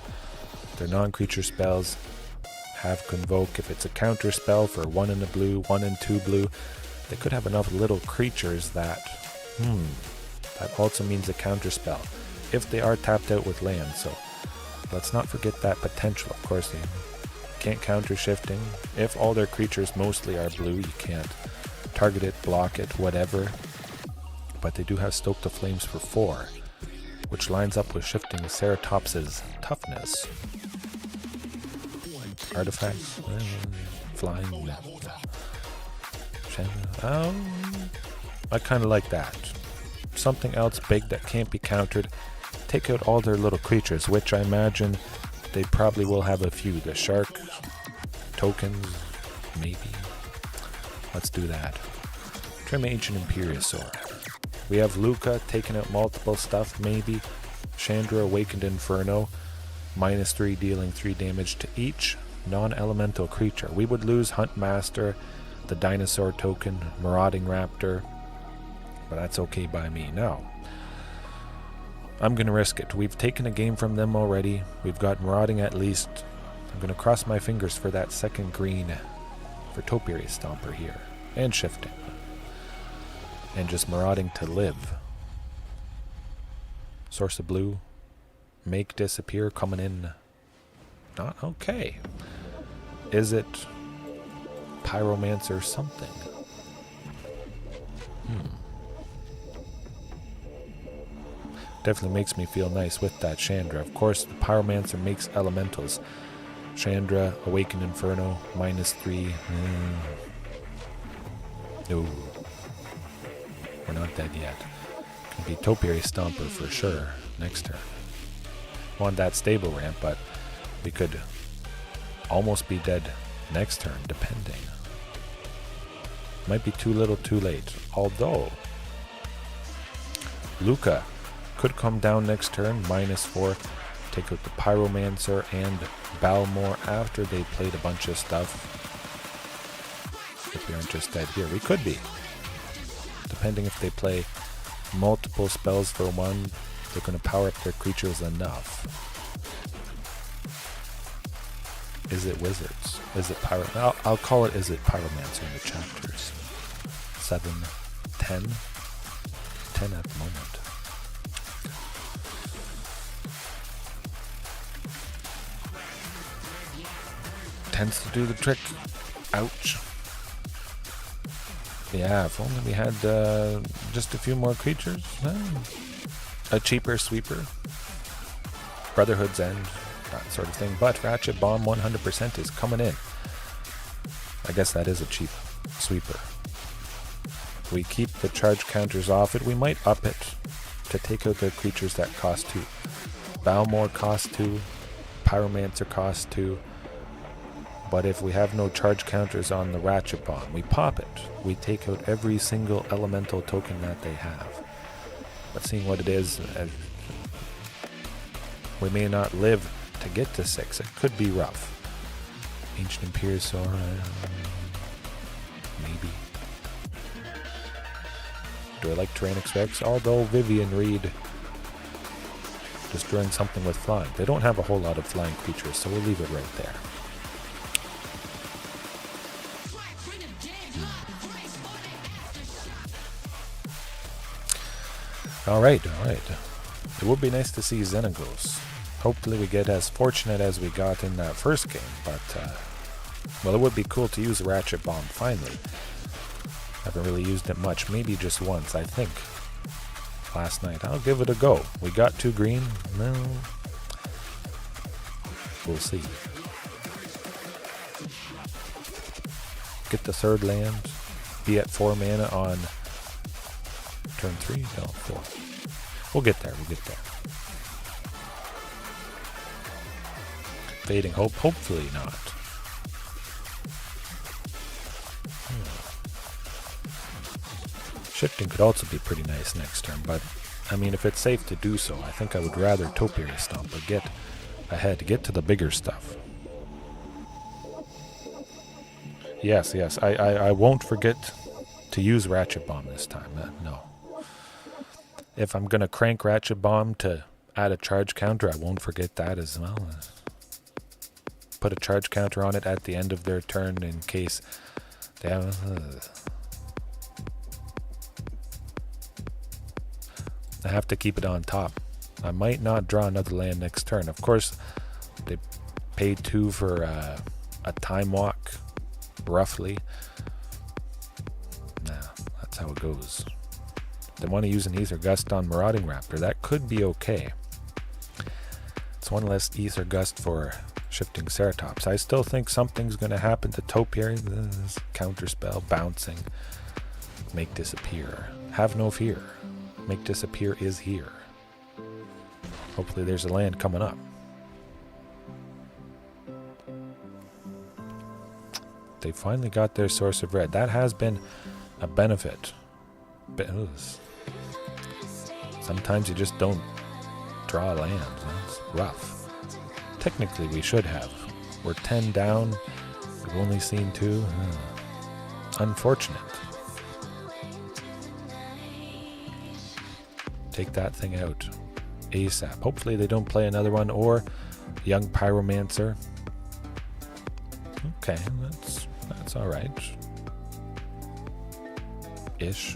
their non-creature spells have Convoke. If it's a counter spell for 1 in the blue, 1 and 2 blue, they could have enough little creatures that that also means a counter spell if they are tapped out with land. So let's not forget that potential. Of course, they can't counter shifting. If all their creatures mostly are blue, you can't target it, block it, whatever. But they do have Stoke the Flames for 4, which lines up with Shifting Ceratops' toughness. Artifacts, flying. I kind of like that. Something else big that can't be countered. Take out all their little creatures, which I imagine they probably will have a few. The shark tokens, maybe. Let's do that. Trim Ancient Imperiosaur. We have Lukka taking out multiple stuff, maybe. Chandra, Awakened Inferno. -3, dealing 3 damage to each non-elemental creature. We would lose Huntmaster, the Dinosaur token, Marauding Raptor, but that's okay by me. Now, I'm going to risk it. We've taken a game from them already. We've got Marauding at least. I'm going to cross my fingers for that second green for Topiary Stomper here. And Shifting. And just Marauding to live. Source of blue. Make disappear coming in. Not okay. Izzet Pyromancer something. Definitely makes me feel nice with that Chandra. Of course, the Pyromancer makes elementals. Chandra, Awakened Inferno, -3. No. We're not dead yet. Can be Topiary Stomper for sure next turn. Want that stable ramp, but we could almost be dead next turn, depending. Might be too little too late. Although, Lukka could come down next turn, -4, take out the Pyromancer and Balmor after they played a bunch of stuff. If we aren't just dead here, we could be. Depending if they play multiple spells for 1, they're going to power up their creatures enough. Is it Wizards? Is it Pyro? I'll call it Izzet Pyromancer in the chapters. 7, 10? 10 at the moment. Tends to do the trick. Ouch. Yeah, if only we had just a few more creatures. A cheaper sweeper. Brotherhood's End, that sort of thing. But Ratchet Bomb 100% is coming in. I guess that is a cheap sweeper. We keep the charge counters off it. We might up it to take out the creatures that cost 2. Balmor costs 2. Pyromancer costs 2. But if we have no charge counters on the Ratchet Bomb, we pop it. We take out every single elemental token that they have. But seeing what it is, we may not live to get to 6. It could be rough. Ancient Imperiosaur, maybe. Do I like Tyrannix Rex? Although Vivian Reed destroying something with flying. They don't have a whole lot of flying creatures, so we'll leave it right there. Alright. It would be nice to see Xenagos. Hopefully we get as fortunate as we got in that first game, but, well, it would be cool to use a Ratchet Bomb, finally. Haven't really used it much, maybe just once, I think. Last night. I'll give it a go. We got 2 green. No. We'll see. Get the 3rd land. Be at 4 mana on turn 3? No, 4. We'll get there. Fading Hope. Hopefully not. Shifting could also be pretty nice next turn, but I mean, if it's safe to do so, I think I would rather Topiary Stomper, get ahead, get to the bigger stuff. Yes, I won't forget to use Ratchet Bomb this time, no. If I'm going to crank Ratchet Bomb to add a charge counter, I won't forget that as well. Put a charge counter on it at the end of their turn in case they have... I have to keep it on top. I might not draw another land next turn. Of course, they paid 2 for a Time Walk, roughly. Nah, that's how it goes. They want to use an Ether Gust on Marauding Raptor. That could be okay. It's one less Ether Gust for Shifting Ceratops. I still think something's going to happen to Topiary. This counterspell, bouncing, make disappear. Have no fear. Make disappear is here. Hopefully there's a land coming up. They finally got their source of red. That has been a benefit. Sometimes you just don't draw land. That's rough. Technically we should have. We're 10 down. We've only seen 2. Unfortunate. Take that thing out ASAP. Hopefully they don't play another one, or Young Pyromancer. Okay, that's alright. Ish.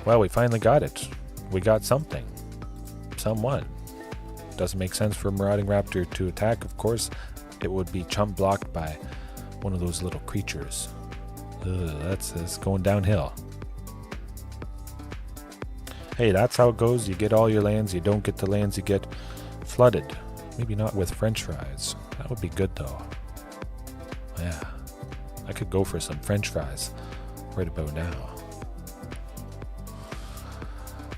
Well, we finally got it. We got something. Someone. Doesn't make sense for Marauding Raptor to attack, of course. It would be chump blocked by one of those little creatures. That's going downhill. Hey, that's how it goes. You get all your lands. You don't get the lands. You get flooded. Maybe not with French fries. That would be good, though. Yeah. I could go for some French fries right about now.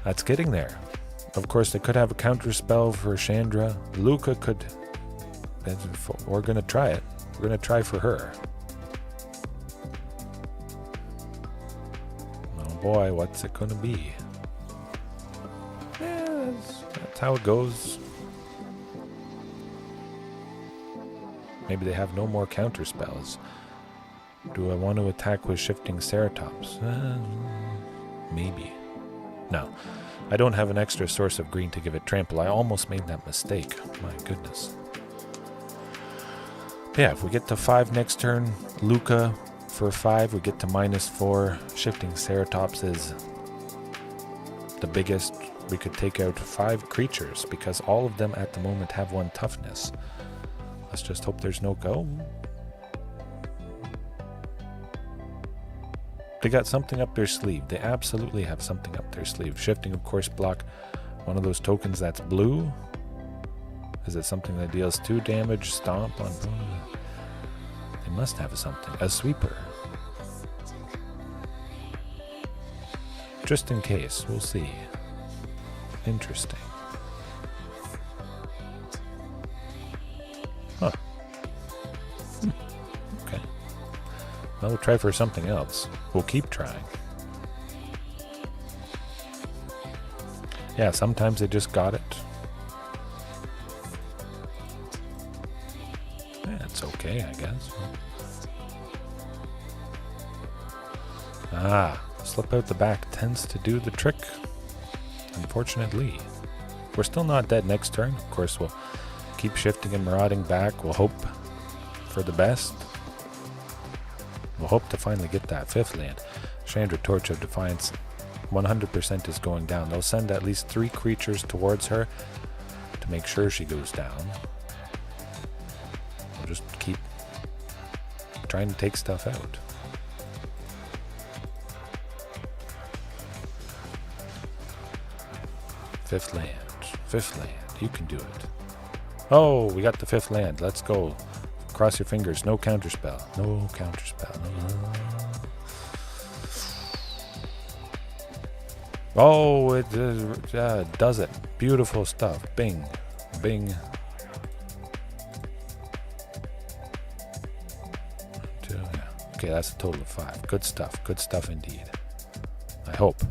That's getting there. Of course, they could have a counter spell for Chandra. Lukka could... We're going to try it. We're going to try for her. Oh boy, what's it going to be? That's how it goes. Maybe they have no more counter spells. Do I want to attack with Shifting Ceratops? Maybe. No. I don't have an extra source of green to give it trample. I almost made that mistake. My goodness. Yeah, if we get to 5 next turn, Lukka for 5, we get to -4. Shifting Ceratops is the biggest. We could take out 5 creatures because all of them at the moment have 1 toughness. Let's just hope there's no go. They got something up their sleeve. They absolutely have something up their sleeve. Shifting, of course, block one of those tokens that's blue. Is it something that deals 2 damage? Stomp on... They must have something. A sweeper. Just in case. We'll see. Interesting. Huh. Okay. Well, we'll try for something else. We'll keep trying. Yeah, sometimes they just got it. Slip out the back tends to do the trick, unfortunately. We're still not dead next turn. Of course, we'll keep shifting and marauding back. We'll hope for the best. We'll hope to finally get that 5th land. Chandra, Torch of Defiance, 100% is going down. They'll send at least 3 creatures towards her to make sure she goes down. We'll just keep trying to take stuff out. Fifth land. You can do it. Oh, we got the 5th land. Let's go. Cross your fingers. No counterspell. No counterspell. Oh, it does it. Beautiful stuff. Bing. Bing. Okay, that's a total of 5. Good stuff. Good stuff indeed. I hope.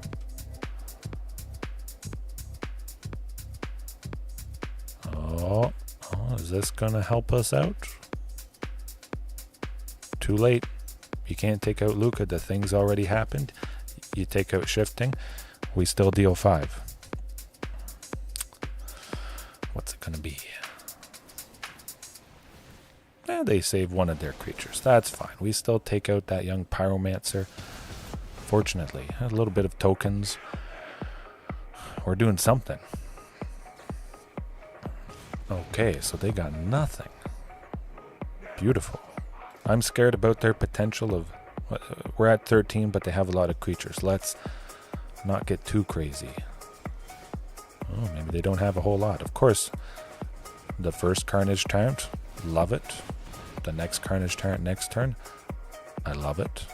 Oh, is this gonna help us out? Too late. You can't take out Lukka. The thing's already happened. You take out Shifting. We still deal 5. What's it gonna be? They save one of their creatures. That's fine. We still take out that young Pyromancer. Fortunately, a little bit of tokens. We're doing something. Okay, so they got nothing. Beautiful. I'm scared about their potential of... We're at 13, but they have a lot of creatures. Let's not get too crazy. Oh, maybe they don't have a whole lot. Of course, the first Carnage Tyrant, love it. The next Carnage Tyrant next turn, I love it.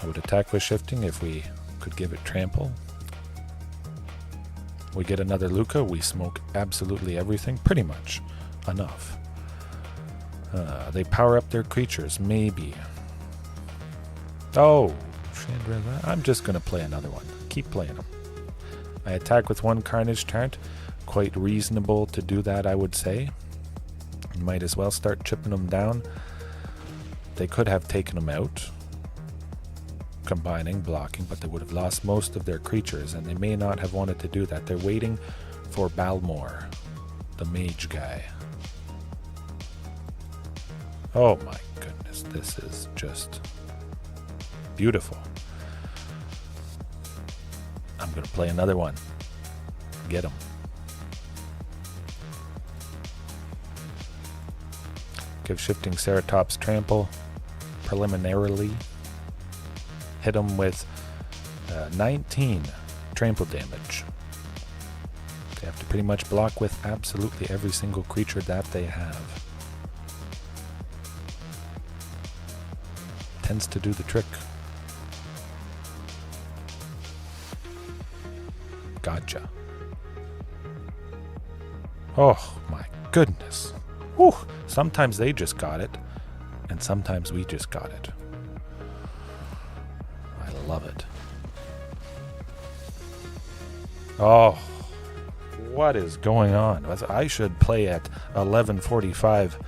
I would attack with Shifting if we could give it trample. We get another Lukka, we smoke absolutely everything, pretty much enough. They power up their creatures, maybe. Oh, Chandra, I'm just going to play another one. Keep playing them. I attack with 1 Carnage Tyrant. Quite reasonable to do that, I would say. You might as well start chipping them down. They could have taken them out, combining, blocking, but they would have lost most of their creatures, and they may not have wanted to do that. They're waiting for Balmor, the mage guy. Oh my goodness, this is just beautiful. I'm going to play another one. Get him. Give Shifting Ceratops trample preliminarily. Hit him with 19 trample damage. They have to pretty much block with absolutely every single creature that they have. Tends to do the trick. Gotcha. Oh my goodness. Whew. Sometimes they just got it, and sometimes we just got it. I love it. Oh, what is going on? I should play at 11:45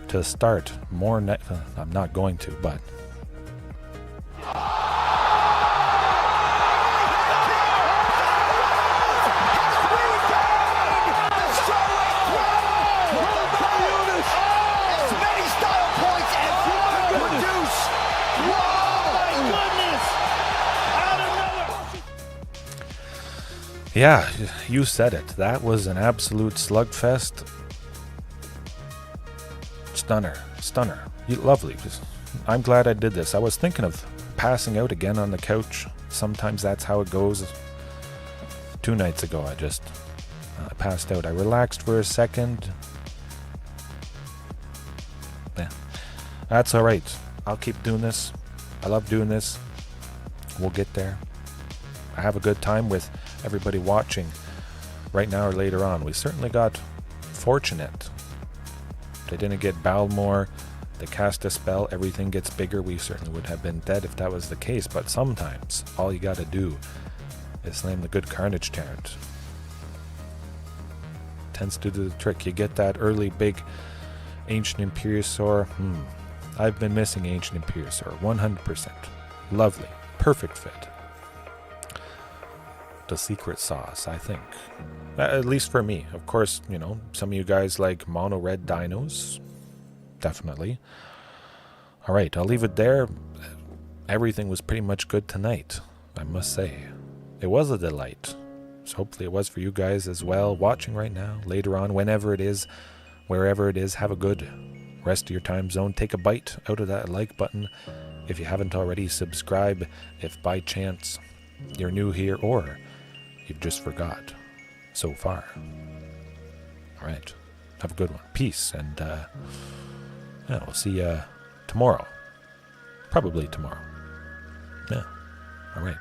to start more. I'm not going to, but. Yeah, you said it. That was an absolute slugfest. Stunner. Lovely. I'm glad I did this. I was thinking of passing out again on the couch. Sometimes that's how it goes. 2 nights ago, I just passed out. I relaxed for a second. Yeah, that's all right. I'll keep doing this. I love doing this. We'll get there. I have a good time with everybody watching right now or later on. We certainly got fortunate. They didn't get Balmor. They cast a spell. Everything gets bigger. We certainly would have been dead if that was the case. But sometimes all you got to do is slam the good Carnage Tyrant. Tends to do the trick. You get that early big Ancient Imperiosaur. I've been missing Ancient Imperiosaur 100%. Lovely. Perfect fit. The secret sauce, I think. At least for me. Of course, you know, some of you guys like mono red dinos. Definitely. Alright, I'll leave it there. Everything was pretty much good tonight, I must say. It was a delight. So hopefully it was for you guys as well, watching right now, later on, whenever it is, wherever it is. Have a good rest of your time zone. Take a bite out of that like button. If you haven't already, subscribe if by chance you're new here or you've just forgot so far. Alright, have a good one. Peace, and yeah, we'll see you tomorrow. Probably tomorrow. Yeah, alright.